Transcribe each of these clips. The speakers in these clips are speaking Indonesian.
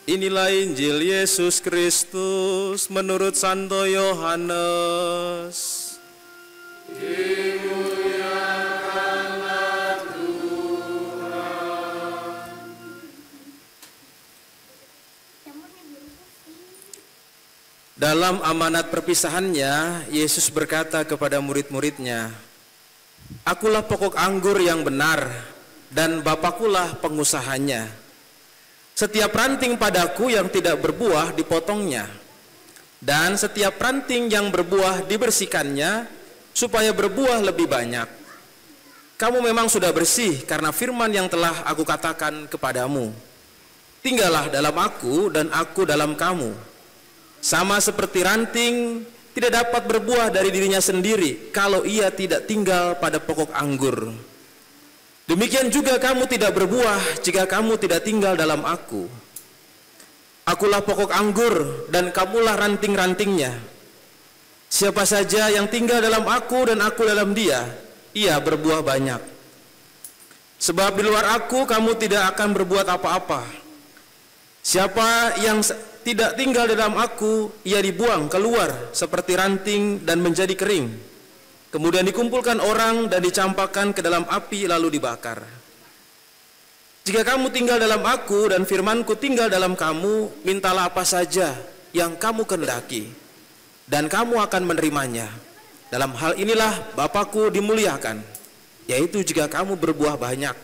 Inilah Injil Yesus Kristus menurut Santo Yohanes. Dimuliakanlah Tuhan. Dalam amanat perpisahannya, Yesus berkata kepada murid-muridnya, "Akulah pokok anggur yang benar, dan Bapakulah pengusahanya. Setiap ranting padaku yang tidak berbuah dipotongnya, dan setiap ranting yang berbuah dibersihkannya, supaya berbuah lebih banyak. Kamu memang sudah bersih karena firman yang telah aku katakan kepadamu. Tinggallah dalam aku dan aku dalam kamu. Sama seperti ranting tidak dapat berbuah dari dirinya sendiri kalau ia tidak tinggal pada pokok anggur. Demikian juga kamu tidak berbuah jika kamu tidak tinggal dalam aku. Akulah pokok anggur dan kamulah ranting-rantingnya. Siapa saja yang tinggal dalam aku dan aku dalam dia, ia berbuah banyak. Sebab di luar aku kamu tidak akan berbuat apa-apa. Siapa yang tidak tinggal dalam aku, ia dibuang keluar seperti ranting dan menjadi kering. Kemudian dikumpulkan orang dan dicampakkan ke dalam api lalu dibakar. Jika kamu tinggal dalam aku dan firmanku tinggal dalam kamu, mintalah apa saja yang kamu kehendaki, dan kamu akan menerimanya. Dalam hal inilah Bapakku dimuliakan, yaitu jika kamu berbuah banyak,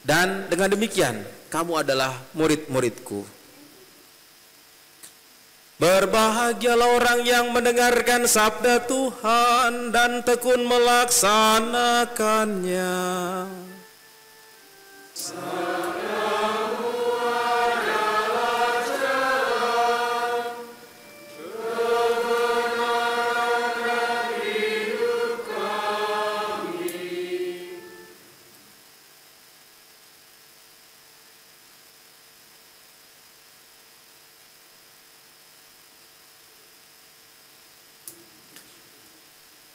dan dengan demikian kamu adalah murid-muridku." Berbahagialah orang yang mendengarkan sabda Tuhan dan tekun melaksanakannya.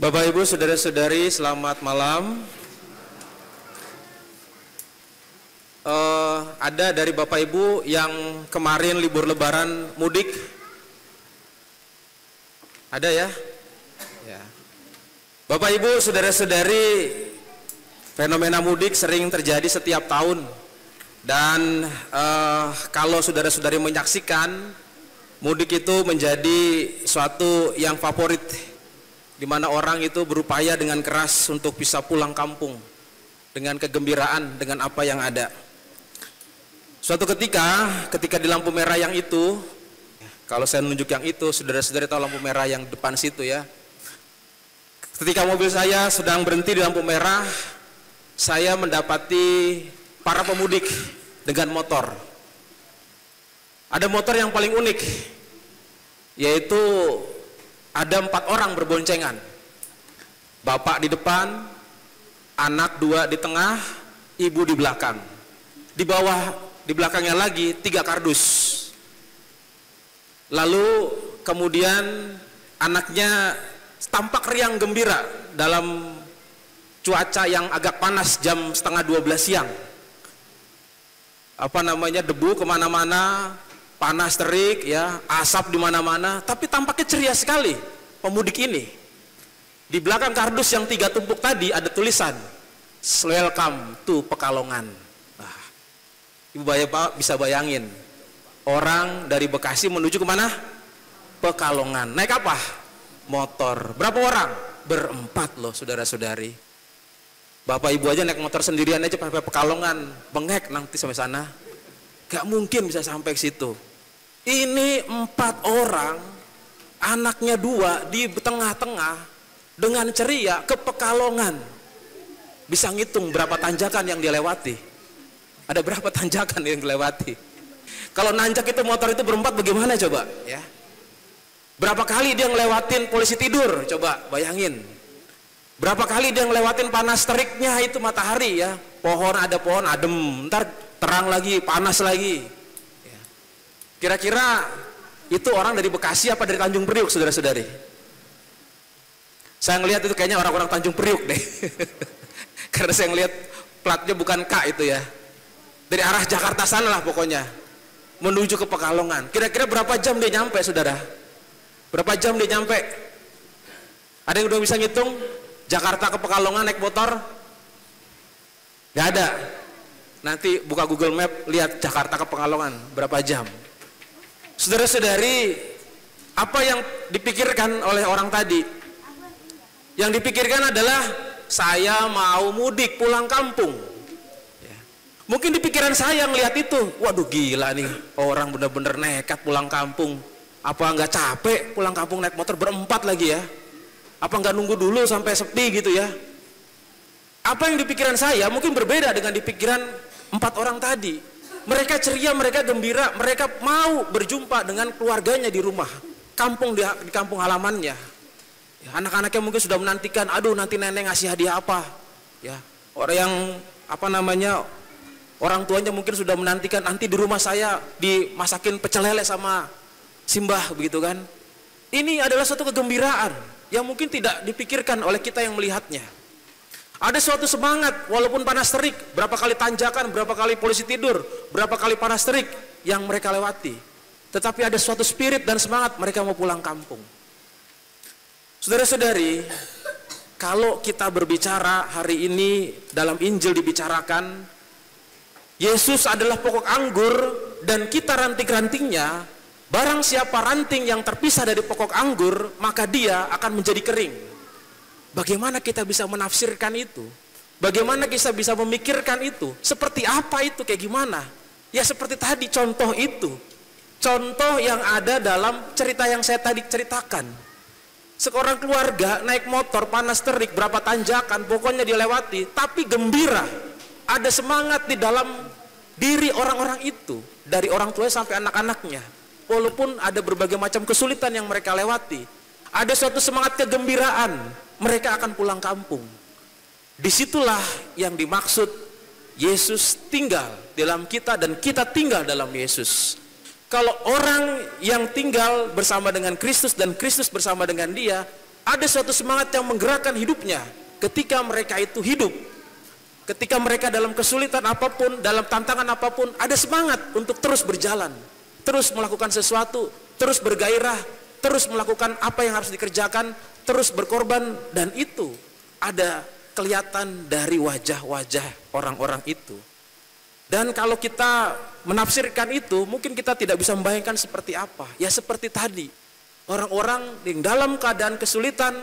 Bapak Ibu saudara-saudari, selamat malam. Ada dari Bapak Ibu yang kemarin libur lebaran mudik? Ada ya? Ya. Bapak Ibu saudara-saudari, fenomena mudik sering terjadi setiap tahun. Dan kalau saudara-saudari menyaksikan, mudik itu menjadi suatu yang favorit, di mana orang itu berupaya dengan keras untuk bisa pulang kampung dengan kegembiraan dengan apa yang ada. Suatu ketika di lampu merah yang itu, kalau saya menunjuk yang itu, saudara-saudari tahu lampu merah yang depan situ ya. Ketika mobil saya sedang berhenti di lampu merah, saya mendapati para pemudik dengan motor. Ada motor yang paling unik, yaitu ada 4 orang berboncengan. Bapak di depan, anak 2 di tengah, ibu di belakang. Di bawah, di belakangnya lagi 3 kardus. Lalu kemudian anaknya tampak riang gembira dalam cuaca yang agak panas, jam setengah 12 siang. Debu kemana-mana, panas terik ya, asap di mana-mana, tapi tampaknya ceria sekali pemudik ini. Di belakang kardus yang 3 tumpuk tadi ada tulisan "Welcome to Pekalongan". Nah, Ibu Bapak bisa bayangin, orang dari Bekasi menuju kemana? Pekalongan. Naik apa? Motor. Berapa orang? Ber-4 loh saudara-saudari. Bapak Ibu aja naik motor sendirian aja sampai Pekalongan, bengek nanti sampai sana. Gak mungkin bisa sampai ke situ. Ini 4 orang, anaknya 2 di tengah-tengah dengan ceria ke Pekalongan. Bisa ngitung berapa tanjakan yang dilewati. Ada berapa tanjakan yang dilewati. Kalau nanjak itu motor itu ber-4 bagaimana coba ya? Berapa kali dia ngelewatin polisi tidur, coba bayangin. Berapa kali dia ngelewatin panas teriknya itu matahari ya. Pohon ada pohon adem, ntar terang lagi, panas lagi. Kira-kira itu orang dari Bekasi apa dari Tanjung Priuk, saudara-saudari? Saya ngelihat itu kayaknya orang-orang Tanjung Priuk deh. Karena saya ngelihat platnya bukan K itu ya. Dari arah Jakarta sana lah pokoknya. menuju ke Pekalongan. Kira-kira berapa jam dia nyampe, saudara? Berapa jam dia nyampe? Ada yang udah bisa ngitung? Jakarta ke Pekalongan naik motor? Gak ada. Nanti buka Google Map, lihat Jakarta ke Pekalongan berapa jam. Saudara-saudari, apa yang dipikirkan oleh orang tadi? Yang dipikirkan adalah saya mau mudik pulang kampung. Mungkin di pikiran saya ngelihat itu, waduh gila nih, orang bener-bener nekat pulang kampung. Apa nggak capek pulang kampung naik motor berempat lagi ya? Apa nggak nunggu dulu sampai sepi gitu ya? Apa yang di pikiran saya mungkin berbeda dengan di pikiran 4 orang tadi. Mereka ceria, mereka gembira, mereka mau berjumpa dengan keluarganya di rumah, kampung di kampung halamannya. Ya, anak-anaknya mungkin sudah menantikan, aduh nanti nenek ngasih hadiah apa? Ya, orang yang orang tuanya mungkin sudah menantikan nanti di rumah saya dimasakin pecel lele sama simbah begitu kan. Ini adalah suatu kegembiraan yang mungkin tidak dipikirkan oleh kita yang melihatnya. Ada suatu semangat walaupun panas terik, berapa kali tanjakan, berapa kali polisi tidur, berapa kali panas terik yang mereka lewati. Tetapi ada suatu spirit dan semangat mereka mau pulang kampung. Saudara-saudari, kalau kita berbicara hari ini dalam Injil dibicarakan Yesus adalah pokok anggur dan kita ranting-rantingnya. Barang siapa ranting yang terpisah dari pokok anggur, maka dia akan menjadi kering. Bagaimana kita bisa menafsirkan itu? Bagaimana kita bisa memikirkan itu? Seperti apa itu? Kayak gimana? Ya seperti tadi contoh itu. Contoh yang ada dalam cerita yang saya tadi ceritakan. Seorang keluarga naik motor panas terik, berapa tanjakan, pokoknya dilewati, tapi gembira. Ada semangat di dalam diri orang-orang itu, dari orang tua sampai anak-anaknya. Walaupun ada berbagai macam kesulitan yang mereka lewati, ada suatu semangat kegembiraan, mereka akan pulang kampung. Disitulah yang dimaksud Yesus tinggal dalam kita dan kita tinggal dalam Yesus. Kalau orang yang tinggal bersama dengan Kristus dan Kristus bersama dengan dia, ada suatu semangat yang menggerakkan hidupnya ketika mereka itu hidup. Ketika mereka dalam kesulitan apapun, dalam tantangan apapun, ada semangat untuk terus berjalan, terus melakukan sesuatu, terus bergairah, terus melakukan apa yang harus dikerjakan, terus berkorban, dan itu ada kelihatan dari wajah-wajah orang-orang itu. Dan kalau kita menafsirkan itu, mungkin kita tidak bisa membayangkan seperti apa. Ya seperti tadi, orang-orang yang dalam keadaan kesulitan,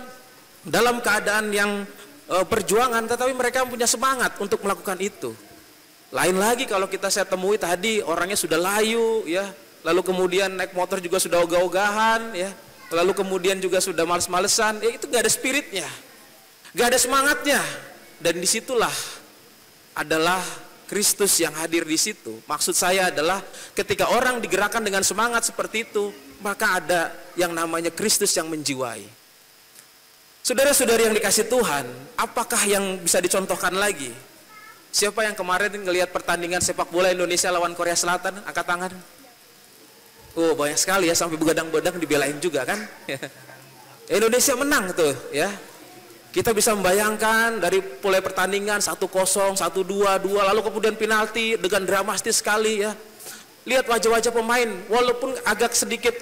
dalam keadaan yang perjuangan, tetapi mereka punya semangat untuk melakukan itu. Lain lagi kalau saya temui tadi orangnya sudah layu ya, lalu kemudian naik motor juga sudah ogah-ogahan ya, lalu kemudian juga sudah males-malesan, ya itu gak ada spiritnya, gak ada semangatnya. Dan disitulah adalah Kristus yang hadir di situ. Maksud saya adalah ketika orang digerakkan dengan semangat seperti itu, maka ada yang namanya Kristus yang menjiwai. Saudara-saudari yang dikasih Tuhan, apakah yang bisa dicontohkan lagi? Siapa yang kemarin ngelihat pertandingan sepak bola Indonesia lawan Korea Selatan? Angkat tangan. Oh banyak sekali ya, sampai begadang-begadang dibelain juga kan? Indonesia menang tuh ya. Kita bisa membayangkan dari mulai pertandingan 1-0, 1-2, 2, lalu kemudian penalti dengan dramatis sekali ya. Lihat wajah-wajah pemain, walaupun agak sedikit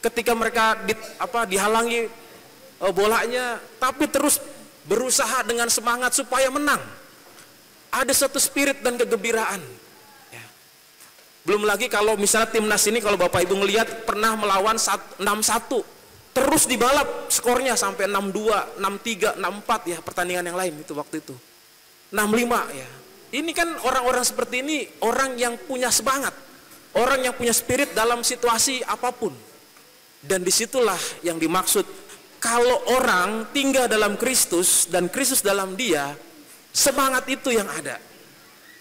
ketika mereka dihalangi bolanya, tapi terus berusaha dengan semangat supaya menang. Ada satu spirit dan kegembiraan ya. Belum lagi kalau misalnya timnas ini, kalau Bapak Ibu ngelihat pernah melawan 6-1, terus dibalap skornya sampai 6-2, 6-3, 6-4 ya, pertandingan yang lain itu waktu itu 6-5 ya. Ini kan orang-orang seperti ini orang yang punya semangat, orang yang punya spirit dalam situasi apapun. Dan disitulah yang dimaksud kalau orang tinggal dalam Kristus dan Kristus dalam dia, semangat itu yang ada.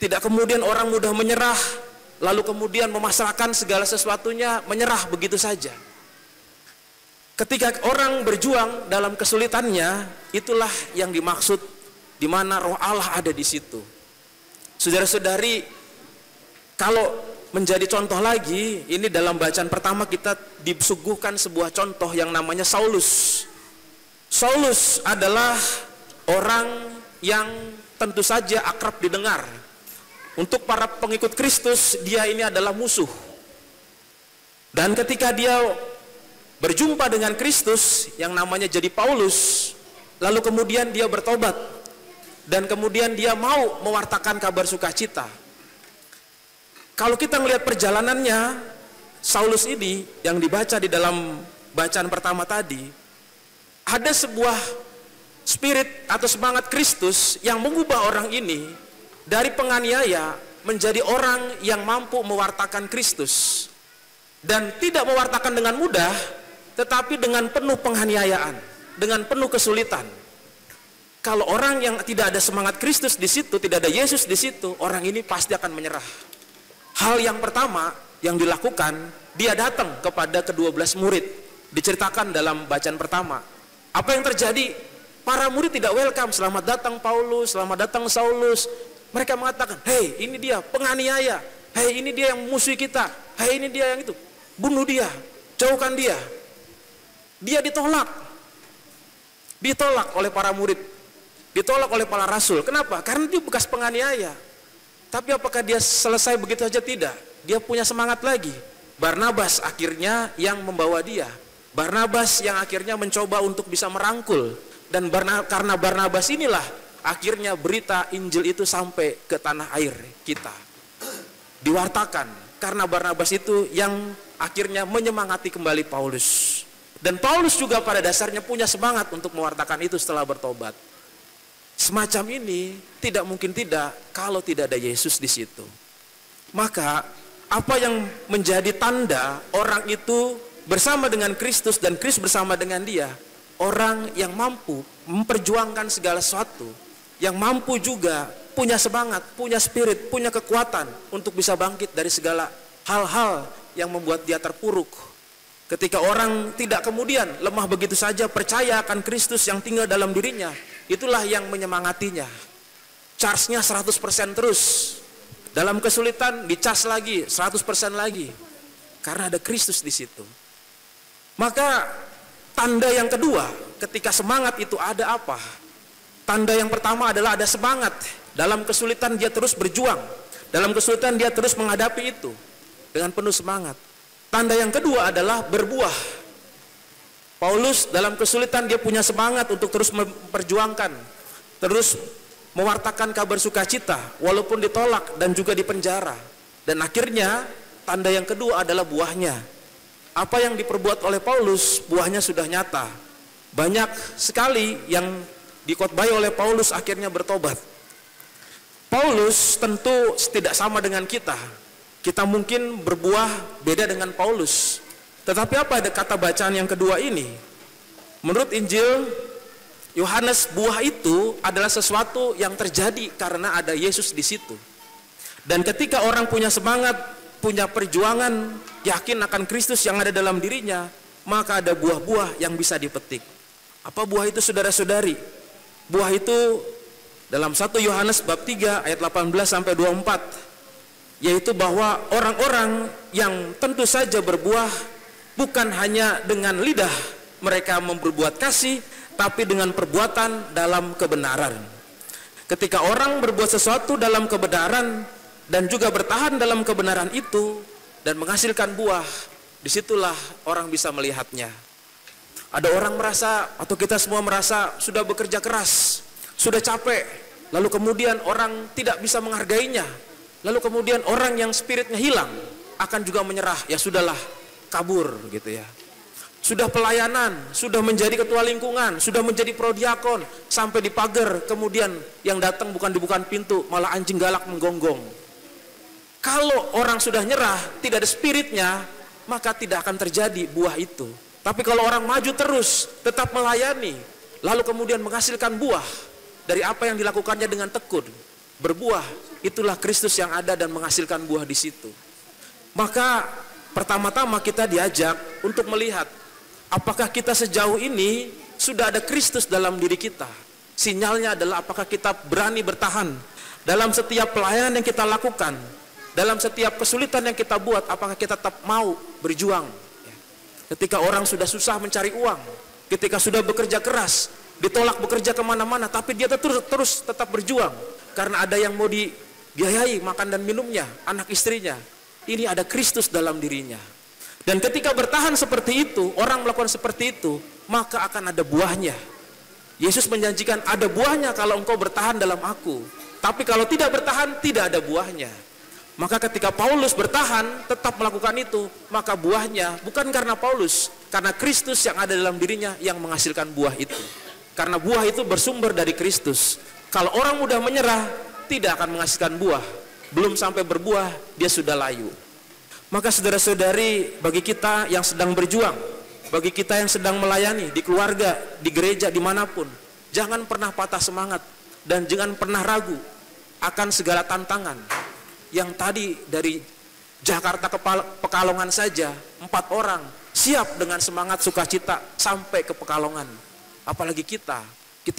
Tidak kemudian orang mudah menyerah, lalu kemudian memasrahkan segala sesuatunya, menyerah begitu saja. Ketika orang berjuang dalam kesulitannya, itulah yang dimaksud di mana Roh Allah ada di situ. Saudara-saudari, kalau menjadi contoh lagi, ini dalam bacaan pertama kita disuguhkan sebuah contoh yang namanya Saulus. Saulus adalah orang yang tentu saja akrab didengar. Untuk para pengikut Kristus, dia ini adalah musuh. Dan ketika dia berjumpa dengan Kristus yang namanya jadi Paulus, lalu kemudian dia bertobat dan kemudian dia mau mewartakan kabar sukacita. Kalau kita melihat perjalanannya Saulus ini yang dibaca di dalam bacaan pertama tadi, ada sebuah spirit atau semangat Kristus yang mengubah orang ini dari penganiaya menjadi orang yang mampu mewartakan Kristus, dan tidak mewartakan dengan mudah, tetapi dengan penuh penganiayaan, dengan penuh kesulitan. Kalau orang yang tidak ada semangat Kristus di situ, tidak ada Yesus di situ, orang ini pasti akan menyerah. Hal yang pertama yang dilakukan, dia datang kepada ke-12 murid. Diceritakan dalam bacaan pertama. Apa yang terjadi? Para murid tidak welcome. Selamat datang Paulus, selamat datang Saulus. Mereka mengatakan, hei ini dia penganiaya, hei ini dia yang musuhi kita, hei ini dia yang itu. Bunuh dia, jauhkan dia. Dia ditolak. Ditolak oleh para murid. Ditolak oleh para rasul. Kenapa? Karena dia bekas penganiaya. Tapi apakah dia selesai begitu saja? Tidak. Dia punya semangat lagi. Barnabas akhirnya yang membawa dia. Barnabas yang akhirnya mencoba untuk bisa merangkul. Dan karena Barnabas inilah akhirnya berita Injil itu sampai ke tanah air kita. Diwartakan. Karena Barnabas itu yang akhirnya menyemangati kembali Paulus. Dan Paulus juga pada dasarnya punya semangat untuk mewartakan itu setelah bertobat. Semacam ini tidak mungkin tidak kalau tidak ada Yesus di situ. Maka apa yang menjadi tanda orang itu bersama dengan Kristus dan Kristus bersama dengan dia? Orang yang mampu memperjuangkan segala sesuatu, yang mampu juga punya semangat, punya spirit, punya kekuatan untuk bisa bangkit dari segala hal-hal yang membuat dia terpuruk. Ketika orang tidak kemudian lemah begitu saja percaya akan Kristus yang tinggal dalam dirinya, itulah yang menyemangatinya. Charge-nya 100% terus. Dalam kesulitan dicas lagi 100% lagi. Karena ada Kristus di situ. Maka tanda yang kedua ketika semangat itu ada apa? Tanda yang pertama adalah ada semangat. Dalam kesulitan dia terus berjuang. Dalam kesulitan dia terus menghadapi itu dengan penuh semangat. Tanda yang kedua adalah berbuah. Paulus dalam kesulitan dia punya semangat untuk terus memperjuangkan, terus mewartakan kabar sukacita walaupun ditolak dan juga dipenjara. Dan akhirnya tanda yang kedua adalah buahnya. Apa yang diperbuat oleh Paulus, buahnya sudah nyata. Banyak sekali yang dikhotbahi oleh Paulus akhirnya bertobat. Paulus tentu tidak sama dengan kita. Kita mungkin berbuah beda dengan Paulus. Tetapi apa ada kata bacaan yang kedua ini? Menurut Injil Yohanes, buah itu adalah sesuatu yang terjadi karena ada Yesus di situ. Dan ketika orang punya semangat, punya perjuangan, yakin akan Kristus yang ada dalam dirinya, maka ada buah-buah yang bisa dipetik. Apa buah itu saudara-saudari? Buah itu dalam 1 Yohanes bab 3 ayat 18 sampai 24. Yaitu bahwa orang-orang yang tentu saja berbuah bukan hanya dengan lidah mereka berbuat kasih, tapi dengan perbuatan dalam kebenaran. Ketika orang berbuat sesuatu dalam kebenaran dan juga bertahan dalam kebenaran itu dan menghasilkan buah, disitulah orang bisa melihatnya. Ada orang merasa, atau kita semua merasa sudah bekerja keras, sudah capek, lalu kemudian orang tidak bisa menghargainya. Lalu kemudian orang yang spiritnya hilang akan juga menyerah, ya sudahlah, kabur gitu ya. Sudah pelayanan, sudah menjadi ketua lingkungan, sudah menjadi prodiakon, sampai di pagar, kemudian yang datang bukan dibukakan pintu, malah anjing galak menggonggong. Kalau orang sudah nyerah, tidak ada spiritnya, maka tidak akan terjadi buah itu. Tapi kalau orang maju terus, tetap melayani, lalu kemudian menghasilkan buah dari apa yang dilakukannya dengan tekun, berbuah, itulah Kristus yang ada dan menghasilkan buah di situ. Maka pertama-tama kita diajak untuk melihat apakah kita sejauh ini sudah ada Kristus dalam diri kita. Sinyalnya adalah apakah kita berani bertahan dalam setiap pelayanan yang kita lakukan, dalam setiap kesulitan yang kita buat, apakah kita tetap mau berjuang. Ketika orang sudah susah mencari uang, ketika sudah bekerja keras, ditolak bekerja kemana-mana, tapi dia terus tetap berjuang karena ada yang mau dibiayai makan dan minumnya, anak istrinya. Ini ada Kristus dalam dirinya. Dan ketika bertahan seperti itu, orang melakukan seperti itu, maka akan ada buahnya. Yesus menjanjikan ada buahnya kalau engkau bertahan dalam aku. Tapi kalau tidak bertahan, tidak ada buahnya. Maka ketika Paulus bertahan, tetap melakukan itu, maka buahnya bukan karena Paulus, karena Kristus yang ada dalam dirinya yang menghasilkan buah itu. Karena buah itu bersumber dari Kristus. Kalau orang mudah menyerah, tidak akan menghasilkan buah. Belum sampai berbuah, dia sudah layu. Maka saudara-saudari, bagi kita yang sedang berjuang, bagi kita yang sedang melayani di keluarga, di gereja, dimanapun, jangan pernah patah semangat dan jangan pernah ragu akan segala tantangan. Yang tadi dari Jakarta ke Pekalongan saja 4 orang siap dengan semangat sukacita sampai ke Pekalongan. Apalagi kita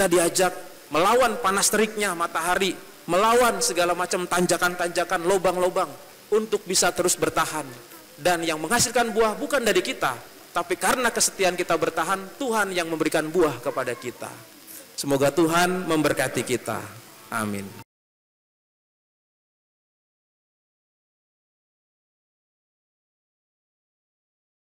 diajak melawan panas teriknya matahari, melawan segala macam tanjakan-tanjakan, lobang-lobang, untuk bisa terus bertahan. Dan yang menghasilkan buah bukan dari kita, tapi karena kesetiaan kita bertahan, Tuhan yang memberikan buah kepada kita. Semoga Tuhan memberkati kita. Amin.